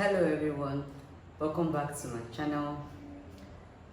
Hello everyone, welcome back to my channel.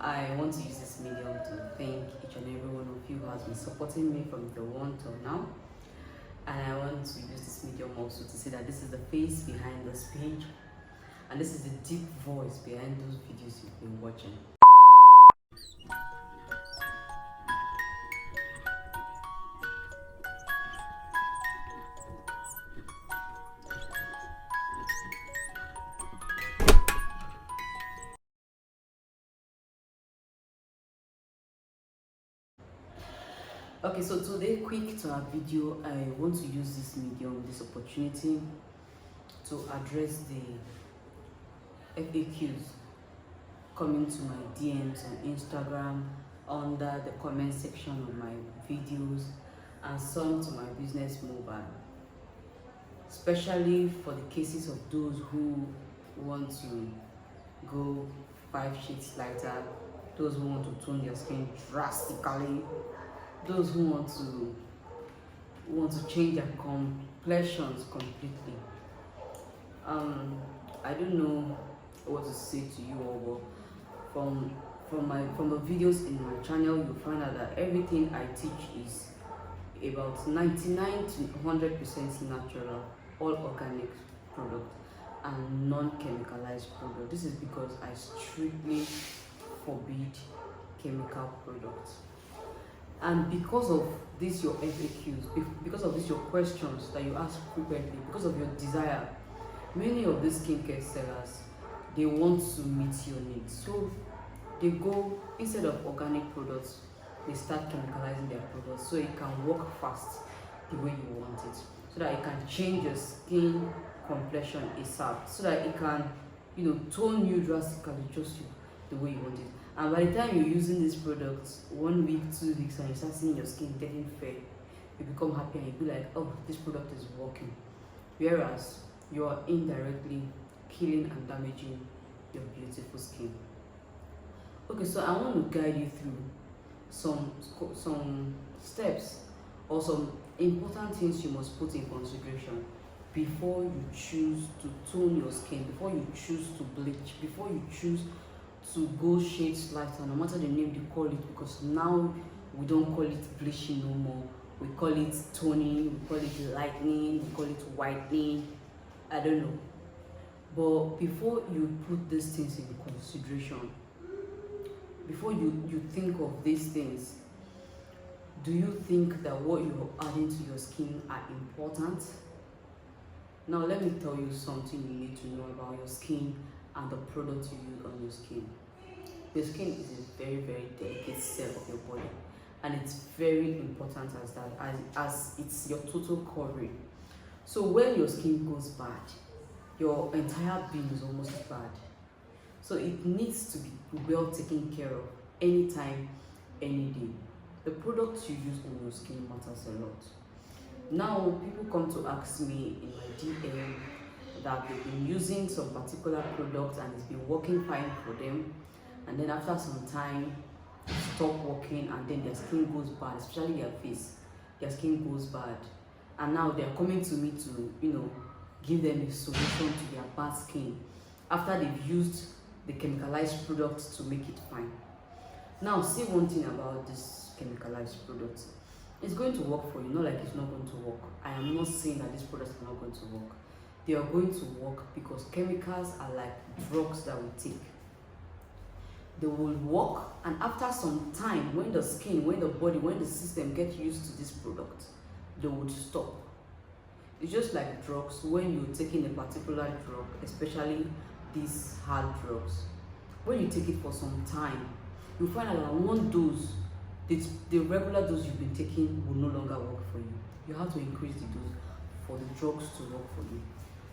I want to use this medium to thank each and every one of you who has been supporting me from the one till now. And I want to use this medium also to say that this is the face behind this page and this is the deep voice behind those videos you've been watching. Okay, so today, quick to our video, I want to use this medium, this opportunity to address the FAQs coming to my DMs on Instagram, under the comment section of my videos, and some to my business mobile, especially for the cases of those who want to go 5 shades lighter, those who want to tone their skin drastically, those who want to change their complexions completely. I don't know what to say to you all, but from the videos in my channel, you'll find out that everything I teach is about 99 to 100% natural, all organic product and non-chemicalized product. This is because I strictly forbid chemical products. And because of this your FAQs, because of this your questions that you ask frequently, because of your desire, many of these skincare sellers, they want to meet your needs. So they go, instead of organic products, they start chemicalizing their products so it can work fast the way you want it, so that it can change your skin complexion ASAP, so that it can, tone you drastically, just the way you want it. And by the time you're using these products, 1 week, 2 weeks, and you start seeing your skin getting fair, you become happy and you be like, oh, this product is working. Whereas you are indirectly killing and damaging your beautiful skin. Okay, so I want to guide you through some steps or some important things you must put in consideration before you choose to tone your skin, before you choose to bleach, before you choose to go shades lighter, no matter the name you call it, because now we don't call it bleaching no more. We call it toning, we call it lightening, we call it whitening. I don't know. But before you put these things in consideration, before you think of these things, do you think that what you're adding to your skin are important? Now let me tell you something you need to know about your skin and the product you use on your skin. Your skin is a very, very delicate cell of your body, and it's very important as that, as it's your total covering. So when your skin goes bad, your entire being is almost bad. So it needs to be well taken care of anytime, any day. The products you use on your skin matters a lot. Now people come to ask me in my DM that they've been using some particular product and it's been working fine for them, and then after some time stop working, and then their skin goes bad, especially their face, their skin goes bad, and now they're coming to me to give them a solution to their bad skin after they've used the chemicalized products to make it fine. Now see one thing about this chemicalized product, it's going to work for you, not like it's not going to work. I am not saying that these products are not going to work. They are going to work because chemicals are like drugs that we take. They will work, and after some time, when the skin, when the body, when the system gets used to this product, they would stop. It's just like drugs. When you're taking a particular drug, especially these hard drugs, when you take it for some time, you find out that one dose, the regular dose you've been taking will no longer work for you. You have to increase the dose for the drugs to work for you.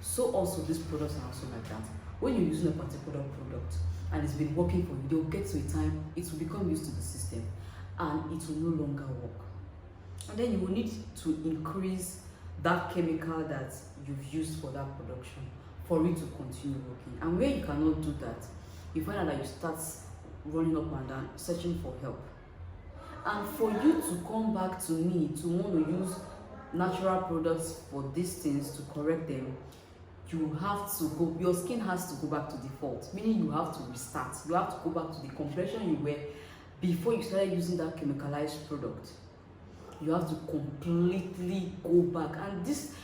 So also these products are also like that. When you're using a particular product and it's been working for you, they'll get to a time it will become used to the system and it will no longer work. And then you will need to increase that chemical that you've used for that production for it to continue working. And where you cannot do that, you find out that you start running up and down searching for help. And for you to come back to me to want to use natural products for these things to correct them, you have to go, your skin has to go back to default, meaning you have to restart. You have to go back to the complexion you were before you started using that chemicalized product. You have to completely go back. And this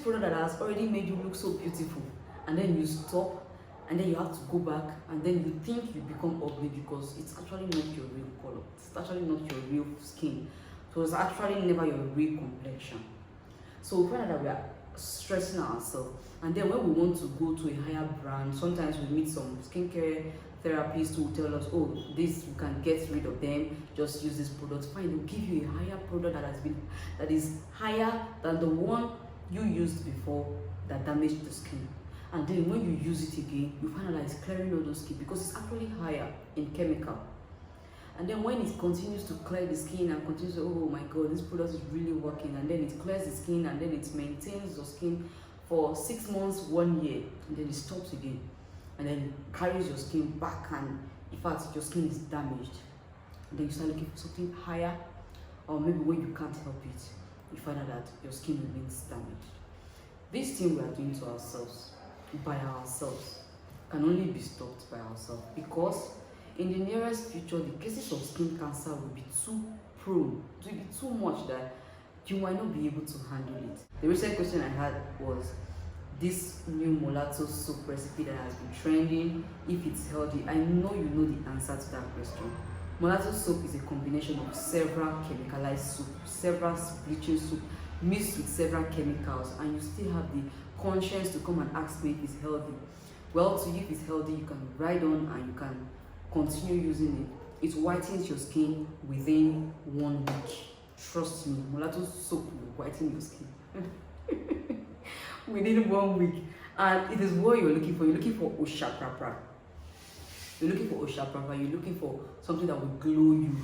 product that has already made you look so beautiful, and then you stop, and then you have to go back, and then you think you become ugly because it's actually not your real color. It's actually not your real skin. So it's actually never your real complexion. So we find out that we are stressing ourselves, and then when we want to go to a higher brand, sometimes we meet some skincare therapists who tell us, oh, this, you can get rid of them, just use this product. Fine, they'll give you a higher product that is higher than the one you used before that damaged the skin. And then when you use it again, you find out that it's clearing all those skin because it's actually higher in chemical. And then when it continues to clear the skin and continues to, oh my god, this product is really working, and then it clears the skin, and then it maintains your skin for 6 months, 1 year, and then it stops again, and then it carries your skin back, and in fact your skin is damaged. And then you start looking for something higher, or maybe when you can't help it, you find out that your skin remains damaged. This thing we are doing to ourselves, by ourselves, can only be stopped by ourselves, because in the nearest future, the cases of skin cancer will be too prone, it will be too much that you might not be able to handle it. The recent question I had was this new molato soap recipe that has been trending, if it's healthy. I know you know the answer to that question. Molato soap is a combination of several chemicalized soup, several bleaching soup mixed with several chemicals, and you still have the conscience to come and ask me if it's healthy. Well, to you, if it's healthy, you can ride on and you can continue using it. It whitens your skin within 1 week. Trust me, molato soap will whiten your skin within 1 week. And it is what you're looking for. You're looking for oshaprapra. You're looking for oshaprapra. You're looking for something that will glow you.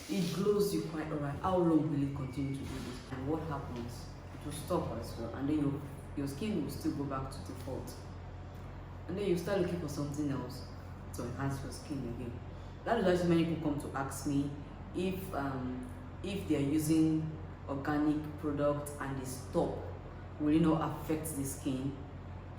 It glows you quite alright. How long will it continue to do this? And what happens? It will stop as well. And then your skin will still go back to default. And then you start looking for something else to enhance your skin again. That is why so many people come to ask me if they are using organic products and they stop, will it not affect the skin?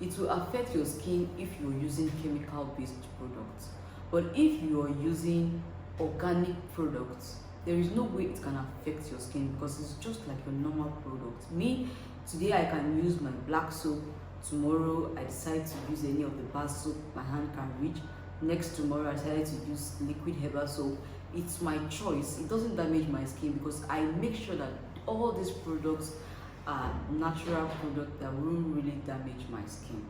It will affect your skin if you're using chemical-based products. But if you are using organic products, there is no way it can affect your skin because it's just like a normal product. Me, today I can use my black soap. Tomorrow I decide to use any of the bar soap my hand can reach. Next tomorrow I decided to use liquid herbal soap. It's my choice. It doesn't damage my skin because I make sure that all these products are natural products that won't really damage my skin.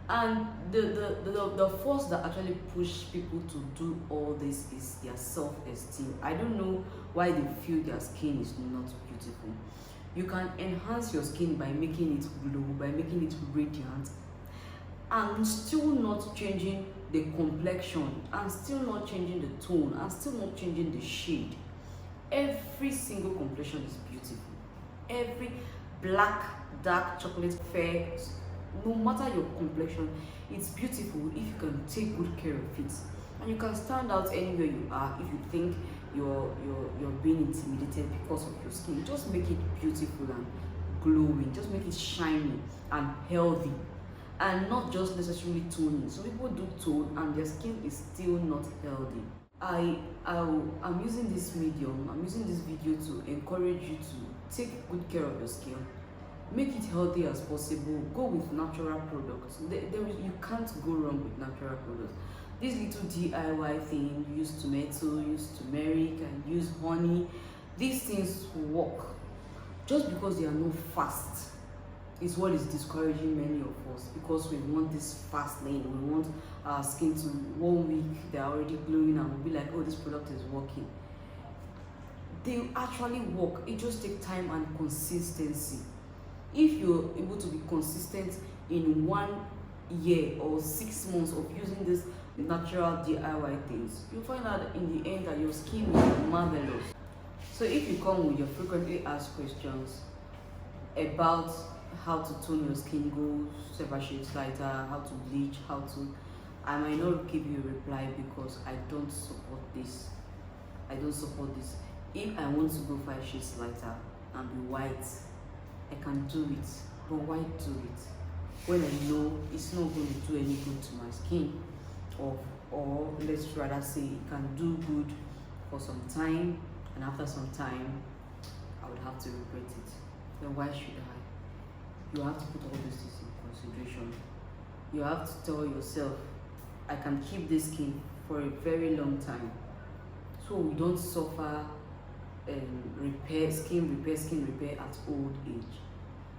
And the force that actually push people to do all this is their self-esteem. I don't know why they feel their skin is not beautiful. You can enhance your skin by making it glow, by making it radiant, and still not changing the complexion, and still not changing the tone, and still not changing the shade. Every single complexion is beautiful. Every black, dark, chocolate, fair, no matter your complexion, it's beautiful if you can take good care of it. And you can stand out anywhere you are. If you think you're being intimidated because of your skin, just make it beautiful and glowing. Just make it shiny and healthy, and not just necessarily toning. Some people do tone and their skin is still not healthy. I'm using this medium, I'm using this video to encourage you to take good care of your skin. Make it healthy as possible. Go with natural products. You can't go wrong with natural products. This little DIY thing, use tomato, use turmeric, and use honey. These things work. Just because they are not fast is what is discouraging many of us, because we want this fast lane. We want our skin to 1 week, they're already glowing, and we'll be like, oh, this product is working. They actually work. It just takes time and consistency. If you're able to be consistent in 1 year or 6 months of using this natural DIY things, you'll find out in the end that your skin is marvelous. So if you come with your frequently asked questions about how to tone your skin, go several shades lighter, how to bleach, I might not give you a reply because I don't support this. I don't support this. If I want to go 5 shades lighter and be white, I can do it. But why do it? when I know it's not going to do any good to my skin, or let's rather say it can do good for some time, and after some time I would have to regret it. Then why should I? You have to put all these things in consideration. You have to tell yourself, I can keep this skin for a very long time, so we don't suffer skin repair at old age.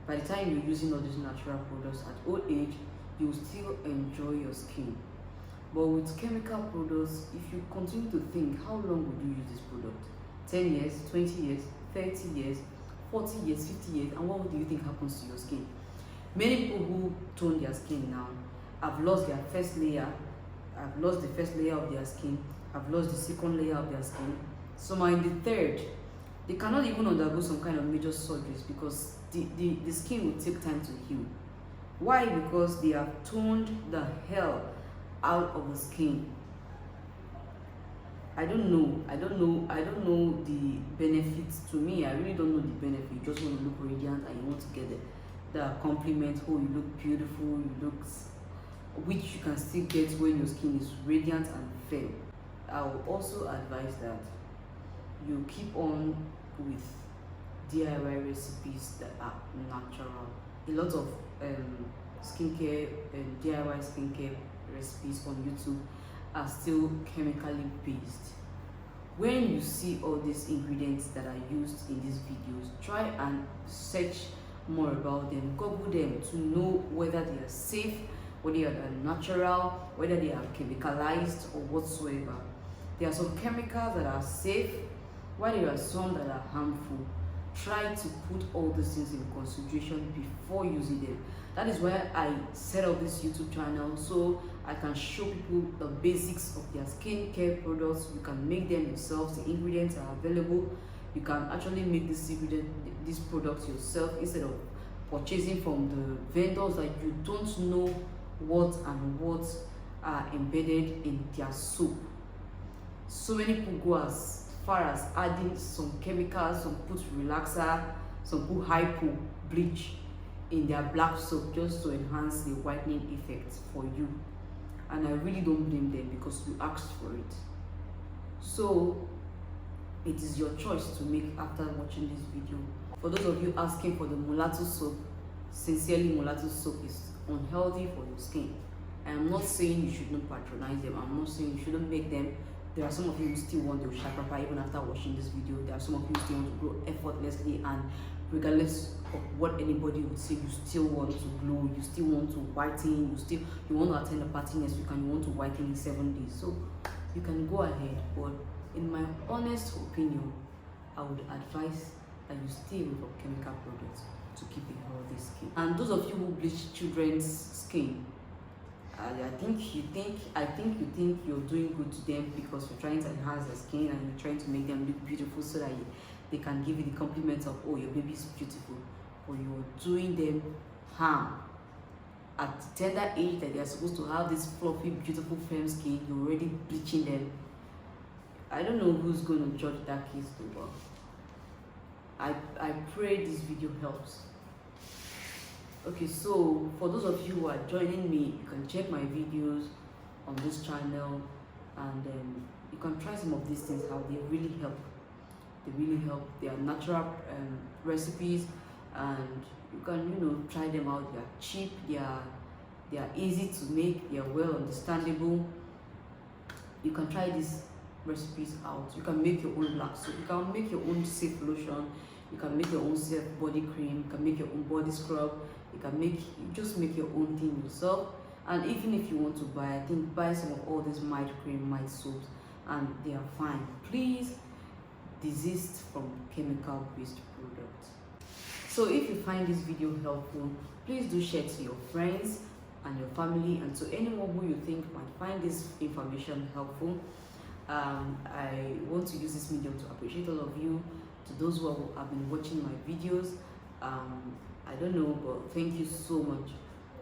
By the time you're using all these natural products at old age, you will still enjoy your skin. But with chemical products, if you continue to think, how long would you use this product? 10 years, 20 years, 30 years, 40 years, 50 years, and what do you think happens to your skin? Many people who tone their skin now have lost their first layer, have lost the first layer of their skin, have lost the second layer of their skin. Some are in the third. They cannot even undergo some kind of major surgeries because the skin will take time to heal. Why? Because they have toned the hell out of the skin. I don't know the benefits. To me, I really don't know the benefit. You just want to look radiant and you want to get the compliment. Oh, you look beautiful, you look, which you can still get when your skin is radiant and fair. I will also advise that you keep on with DIY recipes that are natural. A lot of skincare and DIY skincare recipes on YouTube are still chemically based. When you see all these ingredients that are used in these videos, try and search more about them, Google them to know whether they are safe, whether they are natural, whether they are chemicalized or whatsoever. There are some chemicals that are safe, while there are some that are harmful. Try to put all these things in consideration before using them. That is why I set up this YouTube channel, so I can show people the basics of their skincare products. You can make them yourselves. The ingredients are available. You can actually make these products yourself instead of purchasing from the vendors that you don't know what are embedded in their soap. So many people go as far as adding some chemicals, some put relaxer, some put hypo bleach in their black soap just to enhance the whitening effect for you. And I really don't blame them because you asked for it. So it is your choice to make after watching this video. For those of you asking for the molato soap, sincerely, molato soap is unhealthy for your skin. I am not saying you should not patronize them. I'm not saying you shouldn't make them. There are some of you who still want to shakrapa even after watching this video. There are some of you who still want to grow effortlessly, and regardless of what anybody would say, you still want to glow, you still want to whiten, you want to attend a party next week and you want to whiten in 7 days. So you can go ahead, but in my honest opinion, I would advise that you stay away from chemical products to keep a healthy skin. And those of you who bleach children's skin, I think you think you're doing good to them because you're trying to enhance their skin and you're trying to make them look beautiful so that they can give you the compliments of, oh, your baby is beautiful. Or you're doing them harm. At the tender age that they're supposed to have this fluffy, beautiful, firm skin, you're already bleaching them. I don't know who's going to judge that case though, but I pray this video helps. Okay, so for those of you who are joining me, you can check my videos on this channel, and you can try some of these things how they really help. They really help. They are natural recipes, and you can try them out. They are cheap. They are easy to make. They are well understandable. You can try these recipes out. You can make your own black soap. You can make your own safe lotion. You can make your own safe body cream. You can make your own body scrub. You just make your own thing yourself. And even if you want to buy, I think buy some of all these mild cream, mild soaps, and they are fine. Please desist from chemical based products. So if you find this video helpful, please do share to your friends and your family and to anyone who you think might find this information helpful. I want to use this medium to appreciate all of you. To those who have been watching my videos, I don't know, but thank you so much.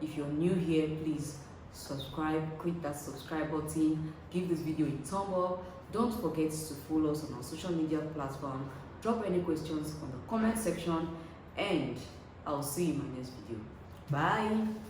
If you're new here, please subscribe, click that subscribe button, give this video a thumb up. Don't forget to follow us on our social media platform. Drop any questions on the comment section, and I'll see you in my next video. Bye.